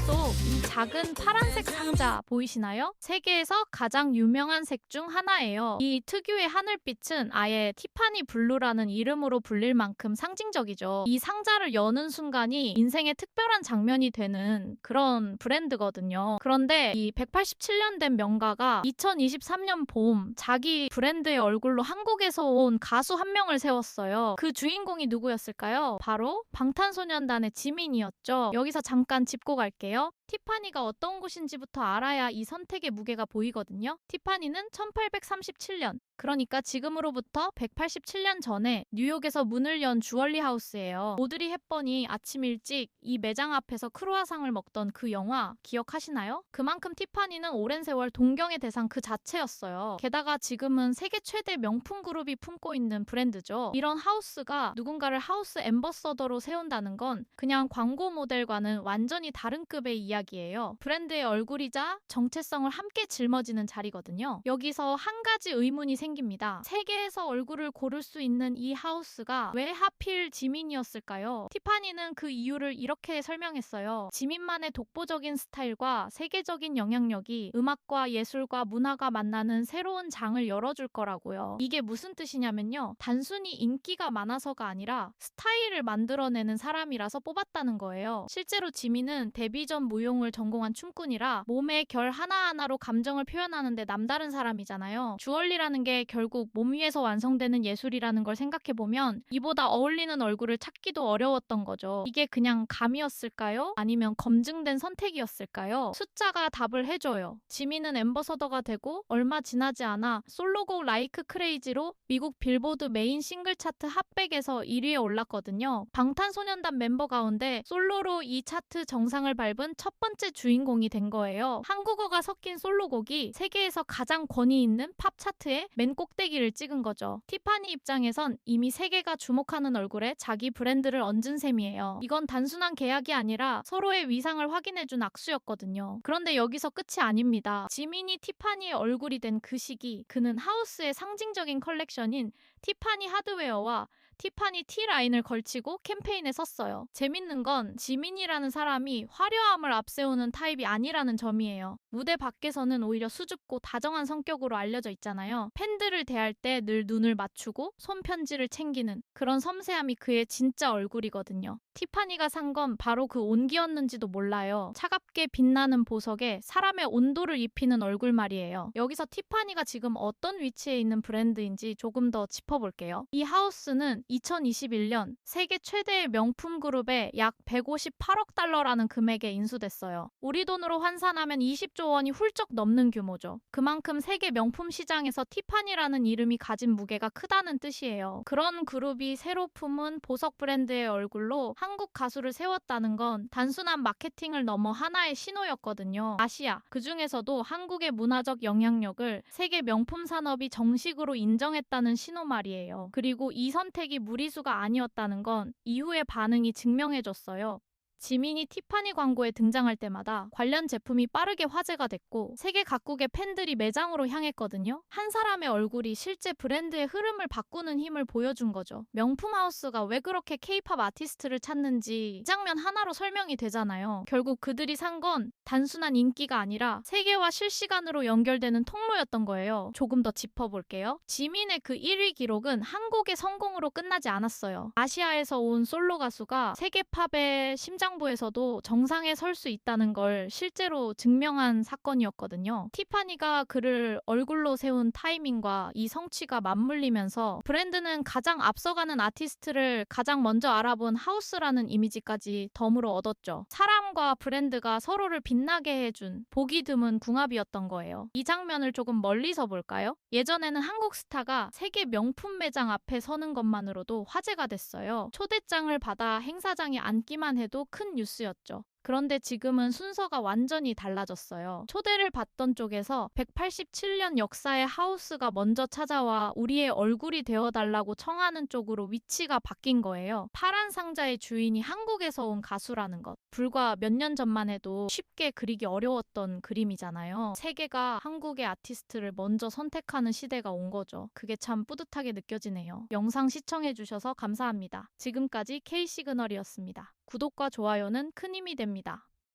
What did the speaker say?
또 이 작은 파란색 상자 보이시나요? 세계에서 가장 유명한 색 중 하나예요. 이 특유의 하늘빛은 아예 티파니 블루라는 이름으로 불릴 만큼 상징적이죠. 이 상자를 여는 순간이 인생의 특별한 장면이 되는 그런 브랜드거든요. 그런데 이 187년 된 명가가 2023년 봄 자기 브랜드의 얼굴로 한국에서 온 가수 한 명을 세웠어요. 그 주인공이 누구였을까요? 바로 방탄소년단의 지민이었죠. 여기서 잠깐 짚고 갈게요. 티파니가 어떤 곳인지부터 알아야 이 선택의 무게가 보이거든요. 티파니는 1837년, 그러니까 지금으로부터 187년 전에 뉴욕에서 문을 연 주얼리 하우스예요. 오드리 헵번이 아침 일찍 이 매장 앞에서 크루아상을 먹던 그 영화 기억하시나요? 그만큼 티파니는 오랜 세월 동경의 대상 그 자체였어요. 게다가 지금은 세계 최대 명품 그룹이 품고 있는 브랜드죠. 이런 하우스가 누군가를 하우스 앰버서더로 세운다는 건 그냥 광고 모델과는 완전히 다른 급의 이야기예요. 브랜드의 얼굴이자 정체성을 함께 짊어지는 자리거든요. 여기서 한 가지 의문이 생깁니다. 세계에서 얼굴을 고를 수 있는 이 하우스가 왜 하필 지민이었을까요? 티파니는 그 이유를 이렇게 설명했어요. 지민만의 독보적인 스타일과 세계적인 영향력이 음악과 예술과 문화가 만나는 새로운 장을 열어줄 거라고요. 이게 무슨 뜻이냐면요. 단순히 인기가 많아서가 아니라 스타일을 만들어내는 사람이라서 뽑았다는 거예요. 실제로 지민은 데뷔 전 무용을 전공한 춤꾼이라 몸의 결 하나하나로 감정을 표현하는데 남다른 사람이잖아요. 주얼리라는 게 결국 몸 위에서 완성되는 예술이라는 걸 생각해보면 이보다 어울리는 얼굴을 찾기도 어려웠던 거죠. 이게 그냥 감이었을까요? 아니면 검증된 선택이었을까요? 숫자가 답을 해줘요. 지민은 앰버서더가 되고 얼마 지나지 않아 솔로곡 라이크 크레이지로 미국 빌보드 메인 싱글 차트 핫백에서 1위에 올랐거든요. 방탄소년단 멤버 가운데 솔로로 이 차트 정상을 밟은 첫 번째 주인공이 된 거예요. 한국어가 섞인 솔로곡이 세계에서 가장 권위 있는 팝 차트에 맨 꼭대기를 찍은 거죠. 티파니 입장에선 이미 세계가 주목하는 얼굴에 자기 브랜드를 얹은 셈이에요. 이건 단순한 계약이 아니라 서로의 위상을 확인해준 악수였거든요. 그런데 여기서 끝이 아닙니다. 지민이 티파니의 얼굴이 된 그 시기, 그는 하우스의 상징적인 컬렉션인 티파니 하드웨어와 티파니 티 라인을 걸치고 캠페인에 섰어요. 재밌는 건 지민이라는 사람이 화려함을 앞세우는 타입이 아니라는 점이에요. 무대 밖에서는 오히려 수줍고 다정한 성격으로 알려져 있잖아요. 팬들을 대할 때 늘 눈을 맞추고 손편지를 챙기는 그런 섬세함이 그의 진짜 얼굴이거든요. 티파니가 산 건 바로 그 온기였는지도 몰라요. 차갑게 빛나는 보석에 사람의 온도를 입히는 얼굴 말이에요. 여기서 티파니가 지금 어떤 위치에 있는 브랜드인지 조금 더 짚어볼게요. 이 하우스는 2021년 세계 최대의 명품 그룹에 약 158억 달러라는 금액에 인수됐어요. 우리 돈으로 환산하면 20조 원이 훌쩍 넘는 규모죠. 그만큼 세계 명품 시장에서 티파니라는 이름이 가진 무게가 크다는 뜻이에요. 그런 그룹이 새로 품은 보석 브랜드의 얼굴로 한국 가수를 세웠다는 건 단순한 마케팅을 넘어 하나의 신호였거든요. 아시아, 그 중에서도 한국의 문화적 영향력을 세계 명품 산업이 정식으로 인정했다는 신호 말이에요. 그리고 이 선택이 무리수가 아니었다는 건 이후의 반응이 증명해줬어요. 지민이 티파니 광고에 등장할 때마다 관련 제품이 빠르게 화제가 됐고 세계 각국의 팬들이 매장으로 향했거든요. 한 사람의 얼굴이 실제 브랜드의 흐름을 바꾸는 힘을 보여준 거죠. 명품 하우스가 왜 그렇게 케이팝 아티스트를 찾는지 이 장면 하나로 설명이 되잖아요. 결국 그들이 산 건 단순한 인기가 아니라 세계와 실시간으로 연결되는 통로였던 거예요. 조금 더 짚어볼게요. 지민의 그 1위 기록은 한국의 성공으로 끝나지 않았어요. 아시아에서 온 솔로 가수가 세계 팝의 심장부에서도 정상에 설 수 있다는 걸 실제로 증명한 사건이었거든요. 티파니가 그를 얼굴로 세운 타이밍과 이 성취가 맞물리면서 브랜드는 가장 앞서가는 아티스트를 가장 먼저 알아본 하우스라는 이미지까지 덤으로 얻었죠. 사람과 브랜드가 서로를 빛나게 해준 보기 드문 궁합이었던 거예요. 이 장면을 조금 멀리서 볼까요? 예전에는 한국 스타가 세계 명품 매장 앞에 서는 것만으로도 화제가 됐어요. 초대장을 받아 행사장에 앉기만 해도 큰 뉴스였죠. 그런데 지금은 순서가 완전히 달라졌어요. 초대를 받던 쪽에서 187년 역사의 하우스가 먼저 찾아와 우리의 얼굴이 되어달라고 청하는 쪽으로 위치가 바뀐 거예요. 파란 상자의 주인이 한국에서 온 가수라는 것. 불과 몇 년 전만 해도 쉽게 그리기 어려웠던 그림이잖아요. 세계가 한국의 아티스트를 먼저 선택하는 시대가 온 거죠. 그게 참 뿌듯하게 느껴지네요. 영상 시청해주셔서 감사합니다. 지금까지 K시그널이었습니다. 구독과 좋아요는 큰 힘이 됩니다.